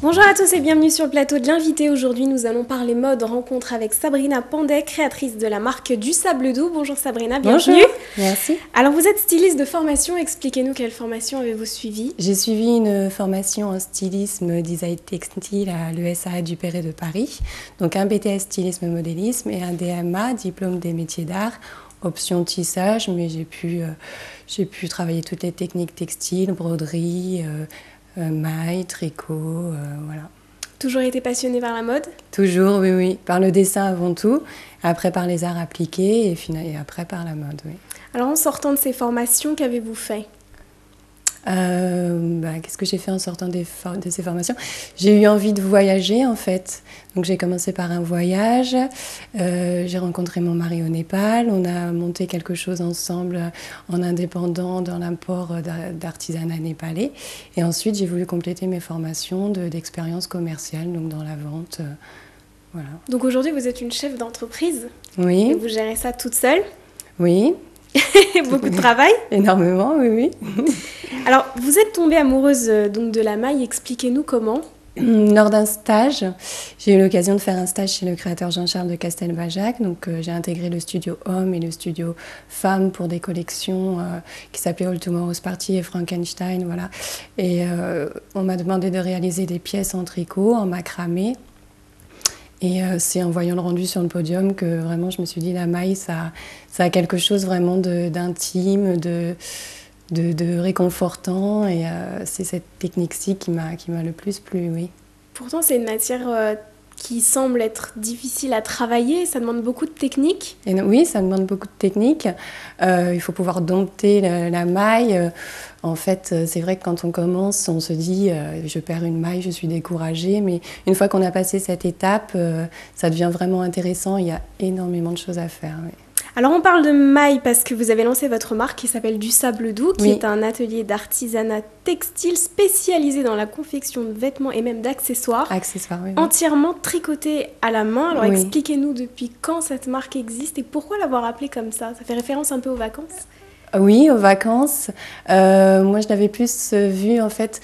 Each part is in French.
Bonjour à tous et bienvenue sur le plateau de l'invité. Aujourd'hui, nous allons parler mode, rencontre avec Sabrina Pandet, créatrice de la marque du Sable Doux. Bonjour Sabrina, bienvenue. Bonjour, merci. Alors vous êtes styliste de formation, expliquez-nous quelle formation avez-vous suivi? J'ai suivi une formation en stylisme design textile à l'ESA du Perret de Paris. Donc un BTS stylisme modélisme et un DMA, diplôme des métiers d'art, option tissage, mais j'ai pu travailler toutes les techniques textiles, broderie, maille, tricot, voilà. Toujours été passionnée par la mode? Toujours, oui, oui. Par le dessin avant tout, après par les arts appliqués et après par la mode, oui. Alors en sortant de ces formations, qu'avez-vous fait? Qu'est-ce que j'ai fait en sortant de ces formations? J'ai eu envie de voyager en fait. Donc j'ai commencé par un voyage, j'ai rencontré mon mari au Népal, on a monté quelque chose ensemble en indépendant dans l'import d'artisanat népalais. Et ensuite j'ai voulu compléter mes formations d'expérience commerciale, donc dans la vente. Voilà. Donc aujourd'hui vous êtes une chef d'entreprise? Oui. Et vous gérez ça toute seule? Oui. Beaucoup de travail? Énormément, oui, oui. Alors, vous êtes tombée amoureuse donc de la maille, expliquez-nous comment. Lors d'un stage, j'ai eu l'occasion de faire un stage chez le créateur Jean-Charles de Castelbajac. Donc, j'ai intégré le studio Homme et le studio Femmes pour des collections qui s'appelaient All Tomorrow's Party et Frankenstein, voilà. Et on m'a demandé de réaliser des pièces en tricot, en macramé. Et c'est en voyant le rendu sur le podium que vraiment je me suis dit la maille, ça a quelque chose vraiment d'intime, de réconfortant. Et c'est cette technique-ci qui m'a le plus plu, oui. Pourtant, c'est une matière qui semble être difficile à travailler, ça demande beaucoup de technique. Et oui, ça demande beaucoup de technique. Il faut pouvoir dompter la maille. En fait, c'est vrai que quand on commence, on se dit je perds une maille, je suis découragée. Mais une fois qu'on a passé cette étape, ça devient vraiment intéressant. Il y a énormément de choses à faire. Oui. Alors on parle de maille parce que vous avez lancé votre marque qui s'appelle Du Sable Doux, qui oui. est un atelier d'artisanat textile spécialisé dans la confection de vêtements et même d'accessoires. Accessoires, oui. Entièrement tricotés à la main. Alors oui. expliquez-nous depuis quand cette marque existe et pourquoi l'avoir appelée comme ça? Ça fait référence un peu aux vacances? Oui, aux vacances. Moi, je l'avais plus vu, en fait,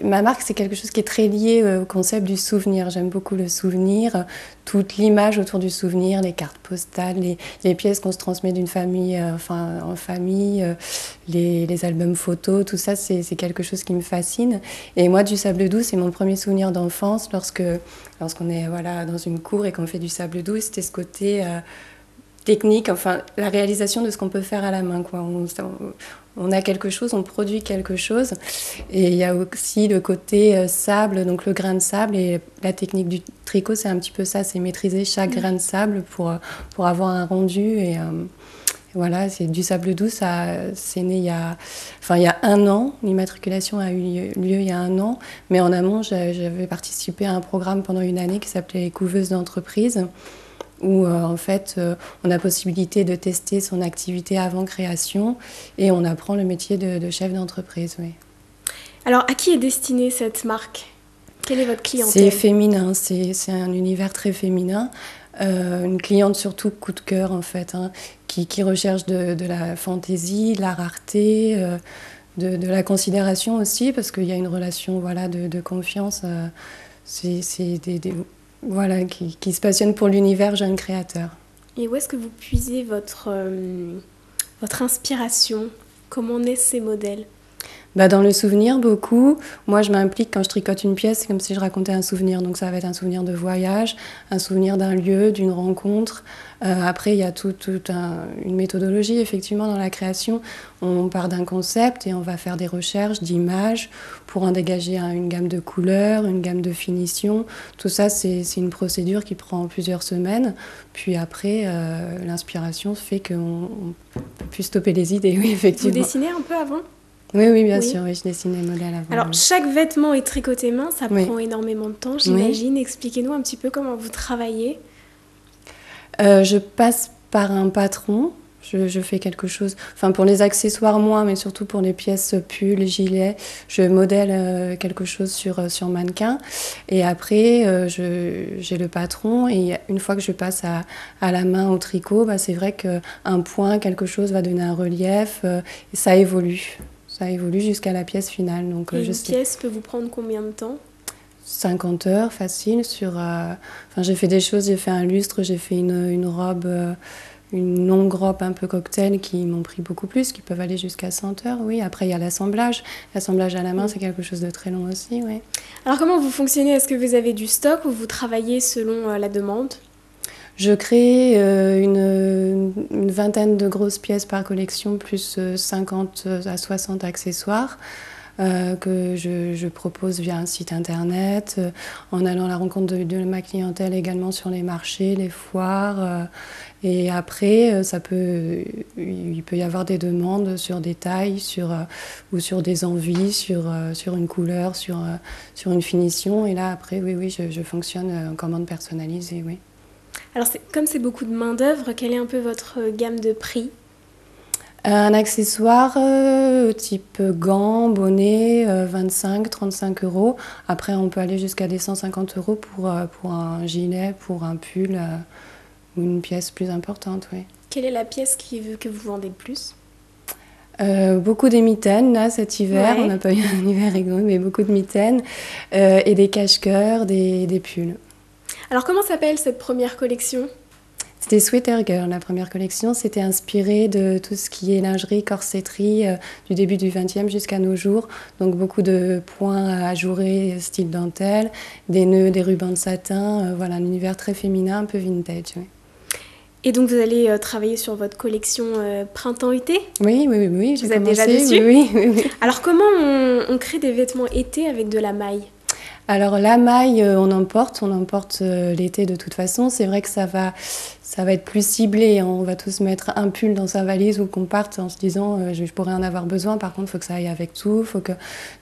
ma marque, c'est quelque chose qui est très lié au concept du souvenir. J'aime beaucoup le souvenir, toute l'image autour du souvenir, les cartes postales, les pièces qu'on se transmet d'une famille en famille, les albums photos, tout ça, c'est quelque chose qui me fascine. Et moi, du sable doux, c'est mon premier souvenir d'enfance lorsqu'on est dans une cour et qu'on fait du sable doux. C'était ce côté... technique, enfin la réalisation de ce qu'on peut faire à la main, quoi. On a quelque chose, on produit quelque chose, et il y a aussi le côté sable, donc le grain de sable, et la technique du tricot, c'est un petit peu ça, c'est maîtriser chaque grain de sable pour avoir un rendu, et voilà, c'est du sable doux, c'est né il y a 1 an, l'immatriculation a eu lieu il y a 1 an, mais en amont, j'avais participé à un programme pendant 1 année qui s'appelait les couveuses d'entreprise, où en fait on a possibilité de tester son activité avant création et on apprend le métier de chef d'entreprise. Oui. Alors à qui est destinée cette marque? Quelle est votre clientèle? C'est féminin, c'est un univers très féminin. Une cliente surtout coup de cœur en fait, qui recherche de la fantaisie, de la rareté, de la considération aussi, parce qu'il y a une relation de confiance. C'est qui se passionne pour l'univers jeune créateur. Et où est-ce que vous puisez votre inspiration? Comment naissent ces modèles? Dans le souvenir, beaucoup. Moi, je m'implique quand je tricote une pièce, c'est comme si je racontais un souvenir. Donc, ça va être un souvenir de voyage, un souvenir d'un lieu, d'une rencontre. Après, il y a une méthodologie, effectivement, dans la création. On part d'un concept et on va faire des recherches d'images pour en dégager une gamme de couleurs, une gamme de finitions. Tout ça, c'est une procédure qui prend plusieurs semaines. Puis après, l'inspiration fait qu'on ne peut plus stopper les idées, oui, effectivement. Vous dessinez un peu avant ? Oui, bien sûr, oui, je dessine les modèles avant. Alors, chaque vêtement est tricoté main, ça prend énormément de temps, j'imagine. Oui. Expliquez-nous un petit peu comment vous travaillez. Je passe par un patron. Je fais quelque chose, enfin pour les accessoires moins, mais surtout pour les pièces pulls, gilets, je modèle quelque chose sur mannequin. Et après, j'ai le patron et une fois que je passe à la main au tricot, bah, c'est vrai qu'un point, quelque chose va donner un relief et ça évolue. Ça évolue jusqu'à la pièce finale. Donc, et une pièce peut vous prendre combien de temps? 50 heures facile enfin, j'ai fait des choses, j'ai fait un lustre, j'ai fait une robe, une longue robe un peu cocktail qui m'ont pris beaucoup plus, qui peuvent aller jusqu'à 100 heures, oui. Après, il y a l'assemblage. L'assemblage à la main, c'est quelque chose de très long aussi, oui. Alors, comment vous fonctionnez? Est-ce que vous avez du stock ou vous travaillez selon la demande? Je crée une vingtaine de grosses pièces par collection, plus 50 à 60 accessoires. Que je propose via un site internet, en allant à la rencontre de ma clientèle également sur les marchés, les foires. Et après, il peut y avoir des demandes sur des tailles, ou sur des envies, sur une couleur, sur une finition. Et là, après, oui, je fonctionne en commande personnalisée, oui. Alors, comme c'est beaucoup de main-d'œuvre, quelle est un peu votre gamme de prix? Un accessoire type gants, bonnet, 25-35 euros. Après, on peut aller jusqu'à des 150 euros pour un gilet, pour un pull ou une pièce plus importante, oui. Quelle est la pièce que vous vendez le plus? Beaucoup des mitaines, là, cet hiver. Ouais. On n'a pas eu un hiver rigolo, mais beaucoup de mitaines. Et des cache-cœurs, des pulls. Alors, comment s'appelle cette première collection? C'était Sweater Girl, la première collection. C'était inspiré de tout ce qui est lingerie, corsetterie, du début du XXe jusqu'à nos jours. Donc beaucoup de points ajourés, style dentelle, des nœuds, des rubans de satin. Voilà, un univers très féminin, un peu vintage. Oui. Et donc vous allez travailler sur votre collection printemps-été? Oui, j'ai Vous êtes commencé. déjà dessus? Oui. Alors comment on crée des vêtements été avec de la maille? Alors la maille, on emporte l'été de toute façon. C'est vrai que ça va être plus ciblé, hein. On va tous mettre un pull dans sa valise ou qu'on parte en se disant je pourrais en avoir besoin. Par contre, il faut que ça aille avec tout.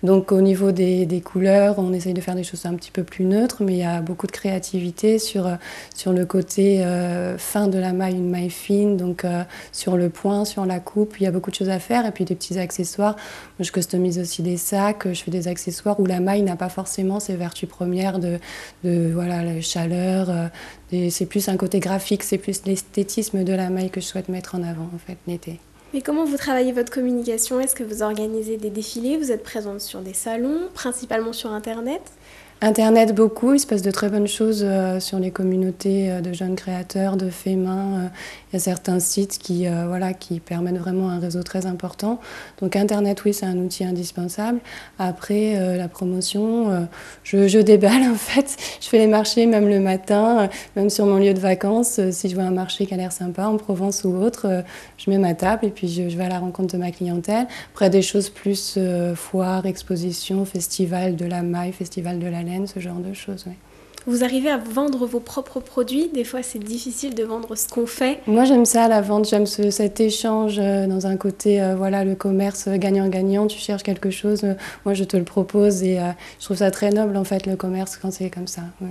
Donc au niveau des couleurs, on essaye de faire des choses un petit peu plus neutres, mais il y a beaucoup de créativité sur le côté fin de la maille, une maille fine, donc sur le point, sur la coupe. Il y a beaucoup de choses à faire et puis des petits accessoires. Moi, je customise aussi des sacs, je fais des accessoires où la maille n'a pas forcément ses vertus premières de voilà, la chaleur. C'est plus un côté graphique, c'est plus l'esthétisme de la maille que je souhaite mettre en avant en fait l'été. Mais comment vous travaillez votre communication? Est-ce que vous organisez des défilés? Vous êtes présente sur des salons, principalement sur Internet? Internet beaucoup, il se passe de très bonnes choses sur les communautés de jeunes créateurs, de faits main. Il y a certains sites qui permettent vraiment un réseau très important. Donc Internet, oui, c'est un outil indispensable. Après, la promotion, je déballe en fait. Je fais les marchés même le matin, même sur mon lieu de vacances. Si je vois un marché qui a l'air sympa en Provence ou autre, je mets ma table et puis je vais à la rencontre de ma clientèle. Après, des choses plus foires, expositions, festivals de la maille, festival de la laine, ce genre de choses, oui. Vous arrivez à vendre vos propres produits? Des fois, c'est difficile de vendre ce qu'on fait. Moi, j'aime ça, la vente. J'aime cet échange dans un côté, voilà, le commerce gagnant-gagnant. Tu cherches quelque chose, moi, je te le propose. Et je trouve ça très noble, en fait, le commerce, quand c'est comme ça. Ouais.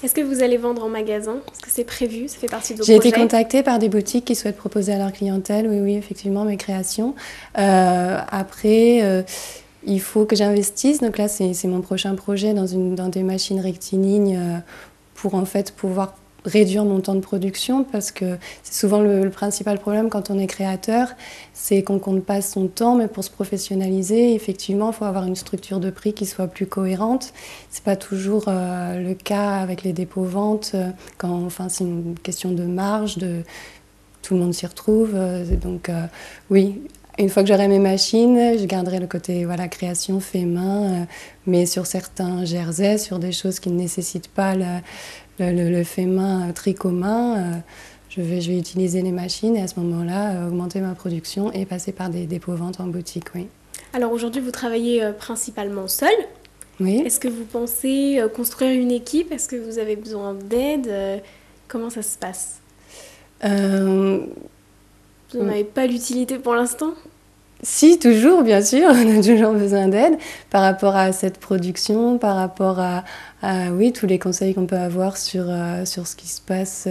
Est-ce que vous allez vendre en magasin? Est-ce que c'est prévu? Ça fait partie de vos projets? J'ai été contactée par des boutiques qui souhaitent proposer à leur clientèle, oui, effectivement, mes créations. Après... il faut que j'investisse, donc là c'est mon prochain projet dans des machines rectilignes pour en fait pouvoir réduire mon temps de production parce que c'est souvent le principal problème quand on est créateur, c'est qu'on compte pas son temps, mais pour se professionnaliser, effectivement, il faut avoir une structure de prix qui soit plus cohérente. C'est pas toujours le cas avec les dépôts-ventes, c'est une question de marge, tout le monde s'y retrouve, donc oui. Une fois que j'aurai mes machines, je garderai le côté création fait main, mais sur certains jerseys, sur des choses qui ne nécessitent pas le fait main tricot main, je vais utiliser les machines et à ce moment-là, augmenter ma production et passer par des dépôts-ventes en boutique, oui. Alors aujourd'hui, vous travaillez principalement seul. Oui. Est-ce que vous pensez construire une équipe? Est-ce que vous avez besoin d'aide? Comment ça se passe? Vous n'en avez pas l'utilité pour l'instant? Si, toujours, bien sûr, on a toujours besoin d'aide par rapport à cette production, par rapport à oui, tous les conseils qu'on peut avoir sur ce qui se passe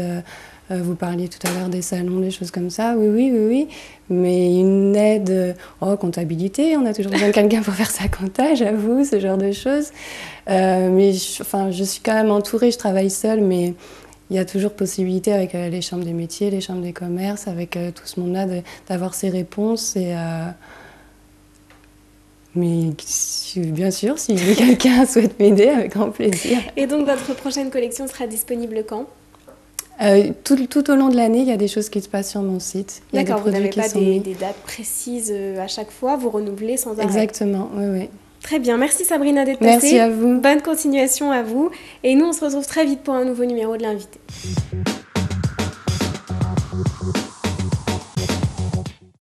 Vous parliez tout à l'heure des salons, des choses comme ça. Oui. Mais une aide, comptabilité, on a toujours besoin de quelqu'un pour faire sa compta, j'avoue, ce genre de choses. Mais je suis quand même entourée, je travaille seule, mais il y a toujours possibilité avec les chambres des métiers, les chambres des commerces, avec tout ce monde-là, d'avoir ces réponses. Mais bien sûr, si quelqu'un souhaite m'aider, avec grand plaisir. Et donc votre prochaine collection sera disponible quand ? Tout au long de l'année, il y a des choses qui se passent sur mon site. D'accord, vous n'avez pas des dates précises à chaque fois, vous renouvelez sans arrêt. Exactement, oui. Très bien, merci Sabrina d'être passée. Merci à vous. Bonne continuation à vous. Et nous, on se retrouve très vite pour un nouveau numéro de l'invité.